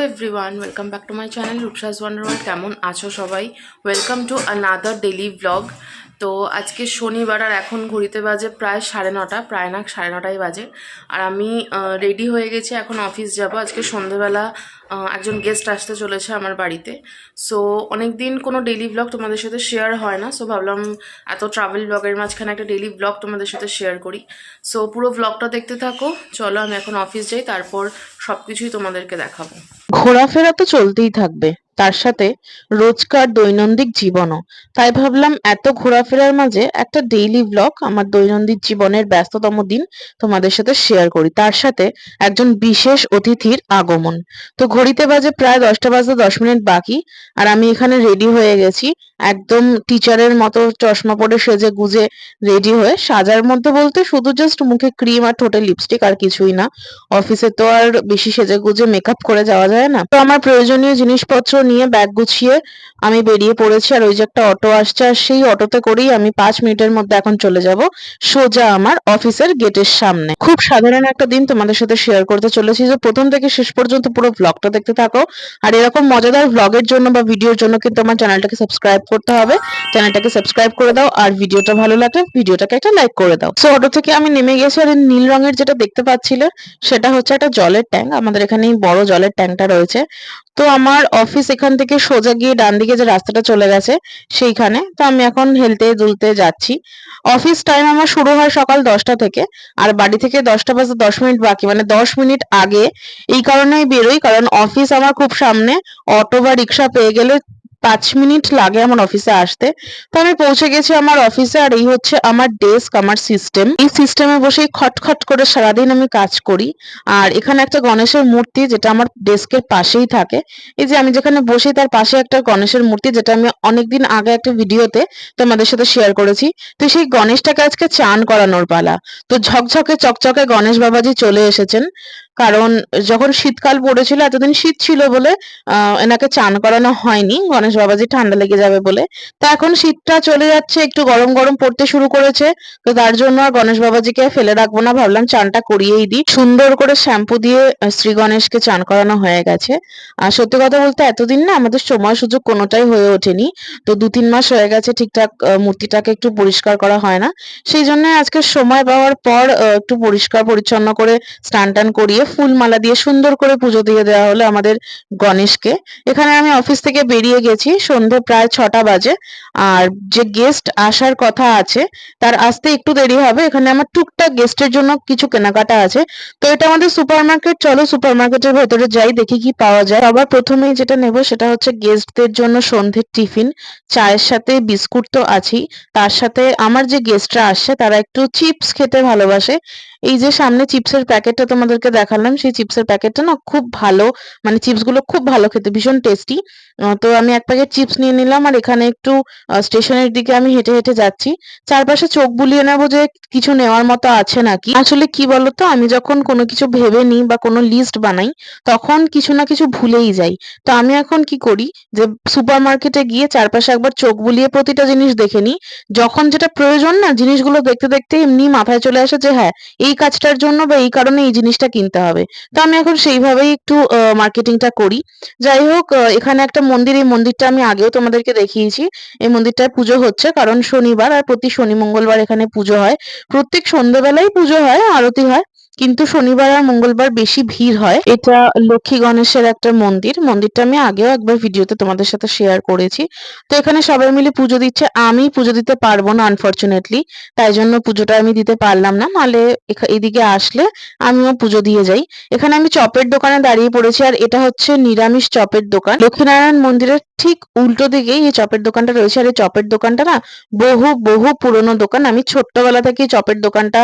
Everyone, welcome back to my channel রূপসাস wonder world. কেমন আছো সবাই? Welcome to another daily blog. তো আজকে শনিবার আর এখন ঘড়িতে বাজে প্রায় 9:30, প্রায় না 9:30 বাজে। আর আমি রেডি হয়ে গেছি, এখন অফিস যাব। আজকে সন্ধেবেলা একজন গেস্ট আসতে চলেছে আমার বাড়িতে। সো অনেক দিন কোনো ডেলি ব্লগ তোমাদের সাথে শেয়ার হয় না, সো ভাবলাম এত ট্রাভেল ব্লগের মাঝখানে একটা ডেলি ব্লগ তোমাদের সাথে শেয়ার করি। সো পুরো ব্লগটা দেখতে থাকো। চলো আমি এখন অফিস যাই, তারপর সব কিছুই তোমাদেরকে দেখাবো। ঘোরাফেরা তো চলতেই থাকবে, তার সাথে রোজকার দৈনন্দিন জীবনও। তাই ভাবলাম এত ঘোরাফেরার মাঝে একটা ডেইলি ব্লগ আমার দৈনন্দিন জীবনের ব্যস্ততম দিন তোমাদের সাথে শেয়ার করি, তার সাথে একজন বিশেষ অতিথির আগমন। তো ঘড়িতে বাজে প্রায় 10টা বাজতে 10 মিনিট বাকি, আর আমি এখানে রেডি হয়ে গেছি একদম টিচারের মতো, চশমা পরে সেজে গুজে রেডি হয়ে। সাজার মধ্যে বলতে শুধু জাস্ট মুখে ক্রিম আর ঠোঁটে লিপস্টিক, আর কিছুই না। অফিসে তো আর বেশি সেজেগুজে মেকআপ করে যাওয়া যায় না। তো আমার প্রয়োজনীয় জিনিসপত্র নিয়ে ব্যাগ গুছিয়ে আমি বেরিয়ে পড়েছি। আর ওই যে একটা অটো আসছে, আর সেই অটোতে করেই আমি 5 মিনিটের মধ্যে এখন চলে যাব সোজা আমার অফিসের গেটের সামনে। খুব সাধারণ একটা দিন তোমাদের সাথে শেয়ার করতে চলেছি, যে প্রথম থেকে শেষ পর্যন্ত পুরো ব্লগটা দেখতে থাকো। আর এরকম মজাদার ব্লগের জন্য বা ভিডিওর জন্য কিন্তু আমার চ্যানেলটাকে সাবস্ক্রাইব করতে হবে। চ্যানেলটাকে সাবস্ক্রাইব করে দাও, আর ভিডিওটা ভালো লাগলে ভিডিওটাকে একটা লাইক করে দাও। সো অটো থেকে আমি নেমে গেছি, আর এই নীল রঙের যেটা দেখতে পাচ্ছিলে সেটা হচ্ছে একটা জলের ট্যাঙ্ক। আমাদের এখানেই বড় জলের ট্যাঙ্কটা রয়েছে। তো আমার অফিস এখান থেকে সোজা গিয়ে ডান দিকে যে রাস্তাটা চলে গেছে সেইখানে। তো আমি এখন হেলতে দুলতে যাচ্ছি। অফিস টাইম আমার শুরু হয় সকাল 10টা থেকে, আর বাড়ি থেকে 10টা বাজতে 10 মিনিট বাকি, মানে 10 মিনিট আগে। এই কারণেই বেরোই কারণ অফিস আমার খুব সামনে। অটো বা রিক্সা পেয়ে গেলে 5 মিনিট লাগে আমার অফিসে আসতে। তো আমি পৌঁছে গেছি আমার অফিসে, আর এই হচ্ছে আমার ডেস্ক, আমার সিস্টেম। এই সিস্টেমে বসেই খটখট করে সারাদিন আমি কাজ করি। আর এখানে একটা গণেশের মূর্তি, যেটা আমার ডেস্কের পাশেই থাকে। এই যে আমি যেখানে বসি তার পাশে একটা গণেশের মূর্তি, যেটা আমি অনেকদিন আগে একটা ভিডিওতে তোমাদের সাথে শেয়ার করেছি। তো সেই গণেশটাকে আজকে চান করানোর পালা। তো ঝকঝকে চকচকে গণেশ বাবাজি চলে এসেছেন। কারণ যখন শীতকাল পড়েছিল, এতদিন শীত ছিল বলে এনাকে চান করানো হয়নি, গণেশ বাবাজি ঠান্ডা লেগে যাবে বলে। তা এখন শীতটা চলে যাচ্ছে, একটু গরম গরম পড়তে শুরু করেছে। তো তার জন্য আর গণেশ বাবাজিকে ফেলে রাখবো না, ভাবলাম চানটা করিয়েই দিই। সুন্দর করে শ্যাম্পু দিয়ে শ্রী গণেশকে চান করানো হয়ে গেছে। আর সত্যি কথা বলতে এতদিন না আমাদের সময় সুযোগ কোনোটাই হয়ে ওঠেনি। তো 2-3 মাস হয়ে গেছে ঠিকঠাক মূর্তিটাকে একটু পরিষ্কার করা হয় না। সেই জন্য আজকে সময় পাওয়ার পর একটু পরিষ্কার পরিচ্ছন্ন করে স্নান টান করিয়ে ফুল মালা দিয়ে সুন্দর করে পুজো দিয়ে দেওয়া হলো আমাদের গণেশকে। এখানে আমি অফিস থেকে বেরিয়ে গেছি সন্ধে প্রায় 6টা বাজে। আর যে গেস্ট আসার কথা আছে তার আসতে একটু দেরি হবে। এখানে আমার টুকটাক গেস্টের জন্য কিছু কেনাকাটা আছে। তো এটা আমাদের সুপারমার্কেট, চলো সুপারমার্কেটের ভেতরে যাই, দেখি কি পাওয়া যায়। সবার প্রথমেই যেটা নেব সেটা হচ্ছে গেস্টদের জন্য সন্ধ্যের টিফিন। চায়ের সাথে বিস্কুট তো আছেই, তার সাথে আমার যে গেস্টরা আসছে তারা একটু চিপস খেতে ভালোবাসে। এই যে সামনে চিপসের প্যাকেটটা তোমাদেরকে দেখালাম, সেই চিপসের প্যাকেটটা না খুব ভালো, মানে চিপস গুলো খুব ভালো খেতে, ভীষণ টেস্টি। তো আমি এক প্যাকেট চিপস নিয়ে নিলাম, আর এখানে একটু স্টেশনের দিকে আমি হেঁটে হেঁটে যাচ্ছি। চারপাশে চোখ বুলিয়ে নেবো যে কিছু নেওয়ার মতো আছে নাকি। আসলে কি বলতো, আমি যখন কোনো কিছু ভেবে নিই বা কোনো লিস্ট বানাই, তখন কিছু না কিছু ভুলেই যাই। তো আমি এখন কি করি, যে সুপার মার্কেটে গিয়ে চারপাশে একবার চোখ বুলিয়ে প্রতিটা জিনিস দেখে নিই। যখন যেটা প্রয়োজন না, জিনিসগুলো দেখতে দেখতে এমনি মাথায় চলে আসে যে হ্যাঁ, এই কাজটার জন্য বা এই কারণে এই জিনিসটা কিনতে হবে। তো আমি এখন সেইভাবেই একটু মার্কেটিংটা করি। যাই হোক, এখানে একটা মন্দির, এই মন্দিরটা আমি আগেও তোমাদেরকে দেখিয়েছি। এই মন্দিরটায় পুজো হচ্ছে, কারণ শনিবার আর প্রতি শনি মঙ্গলবার এখানে পুজো হয়। প্রত্যেক সন্ধ্যেবেলায় পুজো হয়, আরতি হয়। কিন্তু শনিবার আর মঙ্গলবার বেশি ভিড় হয়। এটা লক্ষ্মী গণেশের একটা মন্দির। মন্দিরটা আমি আগেও একবার ভিডিওতে তোমাদের সাথে শেয়ার করেছি। তো এখানে সবাই মিলে পুজো দিচ্ছে। আমি পুজো দিতে পারবো না আনফরচুনেটলি, তাই জন্য পুজোটা আমি দিতে পারলাম না। নাহলে এদিকে আসলে আমিও পুজো দিয়ে যাই। এখানে আমি চপের দোকানে দাঁড়িয়ে পড়েছি, আর এটা হচ্ছে নিরামিষ চপের দোকান। লক্ষ্মীনারায়ণ মন্দিরের ঠিক উল্টো দিকেই এই চপের দোকানটা রয়েছে। আর এই চপের দোকানটা না বহু বহু পুরনো দোকান। আমি ছোট্টবেলা থেকে চপের দোকানটা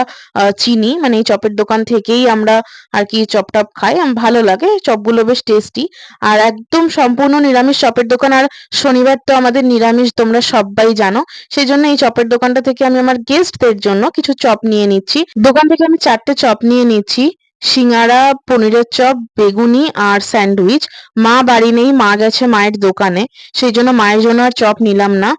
চিনি, মানে এই চপের দোকান থেকেই আমরা আর কি চপ টপ খাই, আমার ভালো লাগে, চপগুলো বেশ টেস্টি। আর একদম সম্পূর্ণ নিরামিষ চপের দোকান। আর শনিবার তো আমাদের নিরামিষ, তোমরা সবাই জানো। সেই জন্য এই চপের দোকানটা থেকে আমি আমার গেস্টদের জন্য কিছু চপ নিয়ে নিচ্ছি। দোকান থেকে আমি 4টে চপ নিয়ে নিচ্ছি, সিঙ্গারা, পনিরের চপ, বেগুনি আর স্যান্ডউইচ। মা বাড়ি নেই, মা গেছে মায়ের দোকানে, সেই জন্য মায়ের জন্য আর চপ নিলাম না।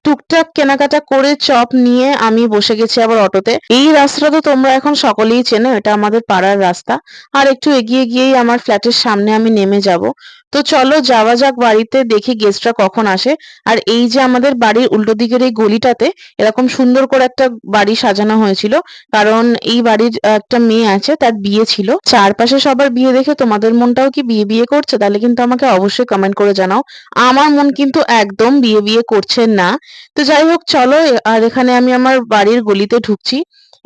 টুকটাক কেনাকাটা করে চপ নিয়ে আমি বসে গেছি আবার অটোতে। এই রাস্তাটা তো তোমরা এখন সকলেই চেনো, এটা আমাদের পাড়ার রাস্তা। আর একটু এগিয়ে গিয়েই আমার ফ্ল্যাটের সামনে আমি নেমে যাব। তো চলো যাওয়া যাক বাড়িতে, দেখি গেস্টরা কখন আসে। আর এই যে আমাদের বাড়ির উল্টো দিকের এই গলিটাতে এরকম সুন্দর করে একটা বাড়ি সাজানো হয়েছিল, কারণ এই বাড়ির একটা মেয়ে আছে, তার বিয়ে ছিল। চারপাশে সবার বিয়ে দেখে তোমাদের মনটাও কি বিয়ে বিয়ে করছে? তাহলে কিন্তু আমাকে অবশ্যই কমেন্ট করে জানাও। আমার মন কিন্তু একদম বিয়ে বিয়ে করছে না। তো যাই হোক চলো, আর এখানে আমি আমার বাড়ির গলিতে ঢুকছি।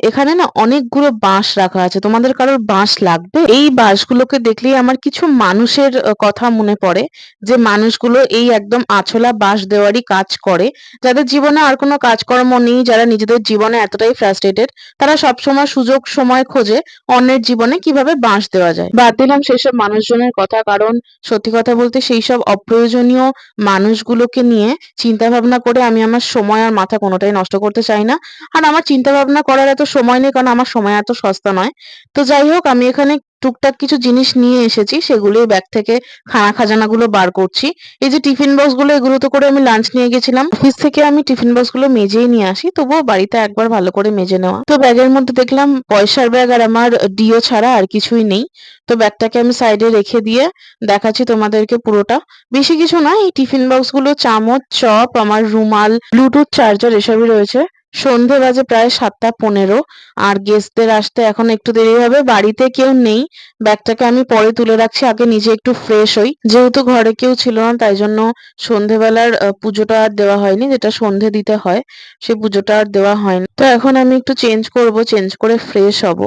এখানে না অনেকগুলো বাঁশ রাখা আছে। তোমাদের কারোর বাঁশ লাগবে? এই বাঁশগুলোকে দেখলেই আমার কিছু মানুষের কথা মনে পড়ে, যে মানুষগুলো এই একদম আছলা বাঁশ দেওয়ারই কাজ করে। যাদের জীবনে আর কোনো কাজকর্ম নেই, যারা নিজেদের জীবনে এতটাই ফ্রাস্ট্রেটেড, তারা সবসময় সুযোগ সময় খোঁজে অন্যের জীবনে কিভাবে বাঁশ দেওয়া যায়। বাদ দিলাম সেসব মানুষজনের কথা, কারণ সত্যি কথা বলতে সেই সব অপ্রয়োজনীয় মানুষগুলোকে নিয়ে চিন্তা ভাবনা করে আমি আমার সময় আর মাথা কোনোটাই নষ্ট করতে চাই না। আর আমার চিন্তা ভাবনা করার এত সময় নেই, কারণ আমার সময় এত সস্তা নয়। তো যাই হোক, আমি এখানে টুকটাক কিছু জিনিস নিয়ে এসেছি, সেগুলোই ব্যাগ থেকে খানা খাজানাগুলো বার করছি। এই যে টিফিন বক্স গুলো, এগুলোতে করে আমি লাঞ্চ নিয়ে গেছিলাম। অফিস থেকে আমি টিফিন বক্স গুলো মেজেই নিয়ে আসি, তবুও বাড়িতে একবার ভালো করে মেজে নেওয়া। তো ব্যাগের মধ্যে দেখলাম পয়সার ব্যাগ আর আমার ডিও ছাড়া আর কিছুই নেই। তো ব্যাগটাকে আমি সাইডে রেখে দিয়ে দেখাচ্ছি তোমাদেরকে পুরোটা। বেশি কিছু না, এই টিফিন বক্স গুলো চামচ, চপ, আমার রুমাল, ব্লুটুথ চার্জার এসবই রয়েছে। সন্ধে বাজে প্রায় 7টা 15, আর গেস্টদের আসতে এখন একটু দেরি হবে। বাড়িতে কেউ নেই, ব্যাগটাকে আমি পরে তুলে রাখছি, আগে নিজে একটু ফ্রেশ হই। যেহেতু ঘরে কেউ ছিল না, তাই জন্য সন্ধেবেলার পুজোটা আর দেওয়া হয়নি, যেটা সন্ধে দিতে হয় সেই পুজোটা আর দেওয়া হয়নি। তো এখন আমি একটু চেঞ্জ করব, চেঞ্জ করে ফ্রেশ হব।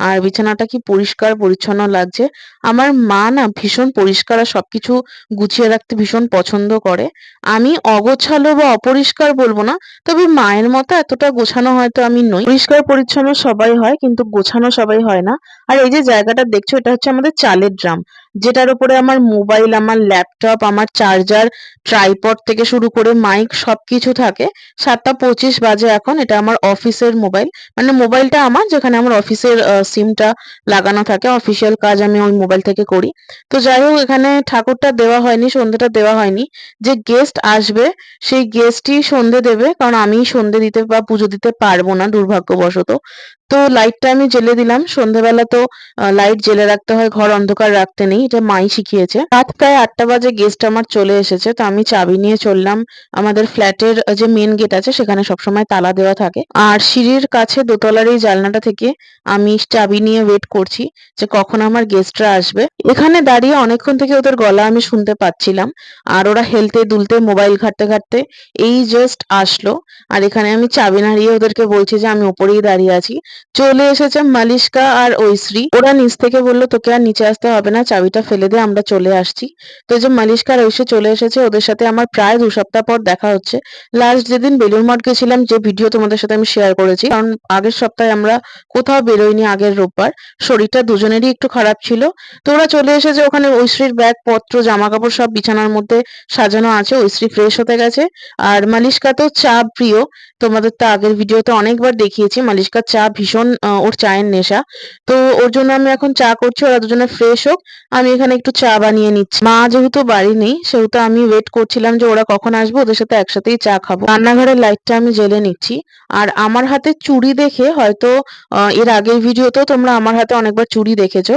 আর বিছানাটা কি পরিষ্কার পরিচ্ছন্ন লাগছে। আমার মা না ভীষণ পরিষ্কার আর সবকিছু গুছিয়ে রাখতে ভীষণ পছন্দ করে। আমি অগোছালো বা অপরিষ্কার বলবো না, তবে মায়ের মতো এতটা গোছানো হয়তো আমি নই। পরিষ্কার পরিচ্ছন্ন সবাই হয়, কিন্তু গোছানো সবাই হয় না। আর এই যে জায়গাটা দেখছো, এটা হচ্ছে আমাদের চালের ড্রাম, যেটার উপরে আমার মোবাইল, আমার ল্যাপটপ, আমার চার্জার, ট্রাইপড থেকে শুরু করে মাইক সবকিছু থাকে। 7টা 25 বাজে এখন। এটা আমার অফিসের মোবাইল, মানে মোবাইলটা আমার, যেখানে আমার অফিসের সিমটা লাগানো থাকে, অফিসিয়াল কাজ আমি ওই মোবাইল থেকে করি। তো যাই হোক, এখানে ঠাকুরটা দেওয়া হয়নি, সন্ধ্যেটা দেওয়া হয়নি। যে গেস্ট আসবে সেই গেস্টই সন্ধে দেবে, কারণ আমি সন্ধে দিতে বা পুজো দিতে পারবো না দুর্ভাগ্যবশত। তো লাইটটা আমি জ্বেলে দিলাম। সন্ধ্যেবেলা তো লাইট জ্বেলে রাখতে হয়, ঘর অন্ধকার রাখতে নেই, এটা মাই শিখিয়েছে। রাত প্রায় 8টা বাজে গেস্ট আমার চলে এসেছে, তো আমি চাবি নিয়ে চললাম। আমাদের ফ্ল্যাটের যে মেন গেট আছে সেখানে সবসময় তালা দেওয়া থাকে, আর সিঁড়ির কাছে দোতলার এই জানলাটা থেকে আমি চাবি নিয়ে ওয়েট করছি যে কখন আমার গেস্টরা আসবে। এখানে দাঁড়িয়ে অনেকক্ষণ থেকে ওদের গলা আমি শুনতে পাচ্ছিলাম, আর ওরা হেলতে দুলতে মোবাইল ঘাঁটতে ঘাঁটতে এই জাস্ট আসলো। আর এখানে আমি চাবি নাড়িয়ে ওদেরকে বলছি যে আমি উপরেই দাঁড়িয়ে আছি। চলে এসেছে মালিশকা আর ঐশ্রী। ওরা নিচ থেকে বললো তোকে আর নিচে আসতে হবে না, চাবিটা ফেলে দে, আমরা চলে আসছি। তো এই যে মালিশকা আর ঐশ্রী চলে এসেছে, ওদের সাথে আমার প্রায় 2 সপ্তাহ পর দেখা হচ্ছে। লাস্ট যেদিন বেলুড় মঠ গেছিলাম, যে ভিডিও তোমাদের সাথে আমি শেয়ার করেছি, কারণ আগের সপ্তাহে আমরা কোথাও বেরোইনি, আগের রোববার। শরীরটা দুজনেরই একটু খারাপ ছিল। তো ওরা চলে এসেছে, ওখানে ঐশ্রীর ব্যাগ পত্র জামা কাপড় সব বিছানার মধ্যে সাজানো আছে। ঐশ্রী ফ্রেশ হতে গেছে। আর মালিশকা তো চা প্রিয়, তোমাদের তো আগের ভিডিওতে অনেকবার দেখিয়েছি, মালিশকার চা ভীষণ, ওর চায়ের নেশা। তো ওর জন্য আমি এখন চা করছি, ওরা দুজনে ফ্রেশ হোক, আমি এখানে একটু চা বানিয়ে নিচ্ছি। মা যেহেতু বাড়ি নেই, সেহেতু আমি ওয়েট করছিলাম যে ওরা কখন আসবে, ওদের সাথে একসাথেই চা খাবো। রান্নাঘরের লাইটটা আমি জ্বেলে নিচ্ছি। আর আমার হাতে চুড়ি দেখে হয়তো এর আগের ভিডিওতেও তোমরা আমার হাতে অনেকবার চুড়ি দেখেছো।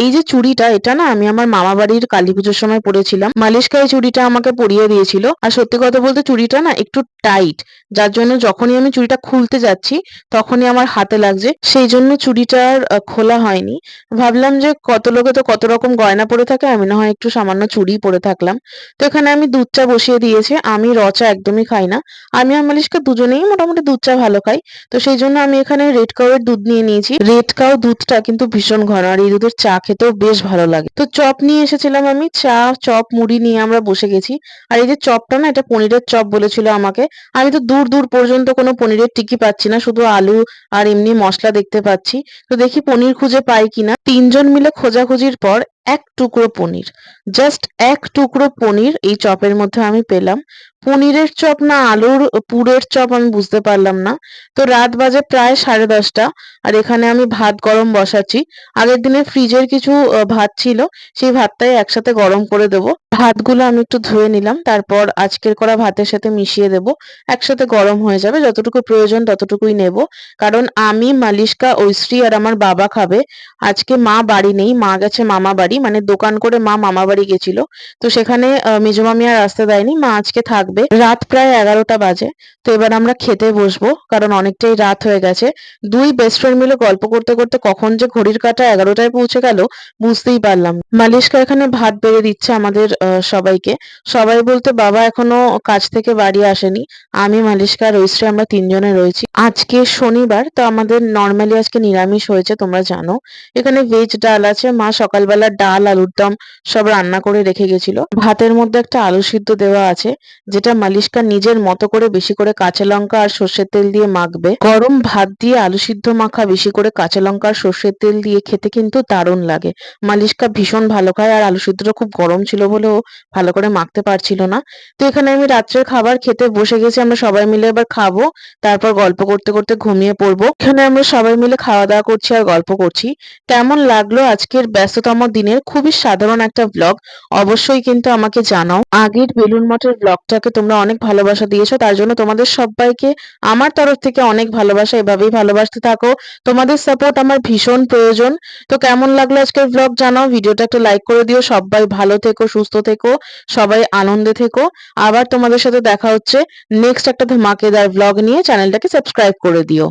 এই যে চুড়িটা, এটা না আমি আমার মামা বাড়ির কালী পুজোর সময় পরেছিলাম। মালিশকা এই চুড়িটা আমাকে পরিয়ে দিয়েছিল। আর সত্যি কথা বলতে চুড়িটা না একটু টাইট, যার জন্য যখনই আমি চুড়িটা খুলতে যাচ্ছি তখনই আমার হাতে লাগছে, সেই জন্য চুড়িটা আর খোলা হয়নি। ভাবলাম যে কত লোকে তো কত রকম গয়না পরে থাকে, আমি না হয় একটু সামান্য চুড়ি পরে থাকলাম। তো এখানে আমি দুধ চা বসিয়ে দিয়েছি। আমি র চা একদমই খাই না। আমি আর মালিশকা দুজনেই মোটামুটি দুধ চা ভালো খাই। তো সেই জন্য আমি এখানে রেড কাউ এর দুধ নিয়ে নিয়েছি। রেড কাউ দুধটা কিন্তু ভীষণ ঘন, আর এই দুধের চা খেতেও বেশ ভালো লাগে। তো চপ নিয়ে এসেছিলাম আমি, চা, চপ, মুড়ি নিয়ে আমরা বসে গেছি। আর এই যে চপটা না, এটা পনিরের চপ বলেছিল আমাকে। আমি তো দূর দূর পর্যন্ত কোনো পনিরের টিকি পাচ্ছি না, শুধু আলু আর এমনি মশলা দেখতে পাচ্ছি। তো দেখি পনির খুঁজে পাই কিনা। 3জন মিলে খোঁজাখুঁজির পর এক টুকরো পনির, জাস্ট এক টুকরো পনির এই চপের মধ্যে আমি পেলাম। পনিরের চপ না আলুর পুরের চপ আমি বুঝতে পারলাম না। তো রাত বাজে প্রায় 10:30, আর এখানে আমি ভাত গরম বসাচ্ছি। আগের দিনের ফ্রিজের কিছু ভাত ছিল, সেই ভাতটাই একসাথে গরম করে দেবো। ভাতগুলো আমি একটু ধুয়ে নিলাম, তারপর আজকের করা ভাতের সাথে মিশিয়ে দেবো। একসাথে গরম হয়ে যাবে, যতটুকু প্রয়োজন ততটুকুই নেব। কারণ আমি, মালিশকা, ঐশ্রী আর আমার বাবা খাবে। আজকে মা বাড়ি নেই, মা গেছে মামা বাড়ি, মানে দোকান করে মা মামা বাড়ি গেছিল। তো সেখানে মেজো মামি আর আসতে দেয়নি, মা আজকে থাকবে। রাত প্রায় 11টা বাজে। তো এবার আমরা খেতে বসবো, কারণ অনেকটাই রাত হয়ে গেছে। দুই বেস্ট ফ্রেন্ড মিলে গল্প করতে করতে কখন যে ঘড়ির কাঁটা 11টায় পৌঁছে গেল বুঝতেই পারলাম না। মালিশকা এখানে ভাত বেড়ে দিচ্ছে আমাদের সবাইকে। সবাই বলতে বাবা এখনো কাজ থেকে বাড়ি আসেনি। আমি, মালিশকা আর ঐশ্রী আমরা তিনজনে রয়েছি। আজকে শনিবার, তো আমাদের নর্মালি আজকে নিরামিষ হয়েছে, তোমরা জানো। এখানে ভেজ ডাল আছে, মা সকালবেলা ডাল আলুর দম সব রান্না করে রেখে গেছিল। ভাতের মধ্যে একটা আলু সিদ্ধ দেওয়া আছে, যেটা মালিশকা নিজের মতো করে বেশি করে কাঁচা লঙ্কা আর সর্ষের তেল দিয়ে মাখবে। গরম ভাত দিয়ে আলু সিদ্ধ মাখা বেশি করে কাঁচা লঙ্কা আর সর্ষের তেল দিয়ে খেতে কিন্তু দারুণ লাগে। মালিশকা ভীষণ ভালো খায়, আর আলু সিদ্ধটা খুব গরম ছিল বলেও ভালো করে মাখতে পারছিল না। তো এখানে আমি রাত্রের খাবার খেতে বসে গেছি, আমরা সবাই মিলে এবার খাবো, তারপর গল্প করতে করতে ঘুমিয়ে পড়বো। এখানে আমরা সবাই মিলে খাওয়া দাওয়া করছি আর গল্প করছি। কেমন লাগলো আজকের ব্যস্ততম দিনের খুবই সাধারণ একটা ব্লগ, অবশ্যই কিন্তু আমাকে জানাও। আগের বেলুড় মঠের ব্লগটাকে তোমরা অনেক ভালোবাসা দিয়েছো, তার জন্য তোমাদের সবাইকে আমার তরফ থেকে অনেক ভালোবাসা। এভাবেই ভালোবাসতে থাকো, তোমাদের সাপোর্ট আমার ভীষণ প্রয়োজন। তো কেমন লাগলো আজকের ব্লগ জানাও, ভিডিওটা একটা লাইক করে দিও। সবাই ভালো থেকো, সুস্থ থেকো, সবাই আনন্দে থেকো। আবার তোমাদের সাথে দেখা হচ্ছে নেক্সট একটা ধামাকেদার ব্লগ নিয়ে। চ্যানেলটাকে সাবস্ক্রাইব করে দিও।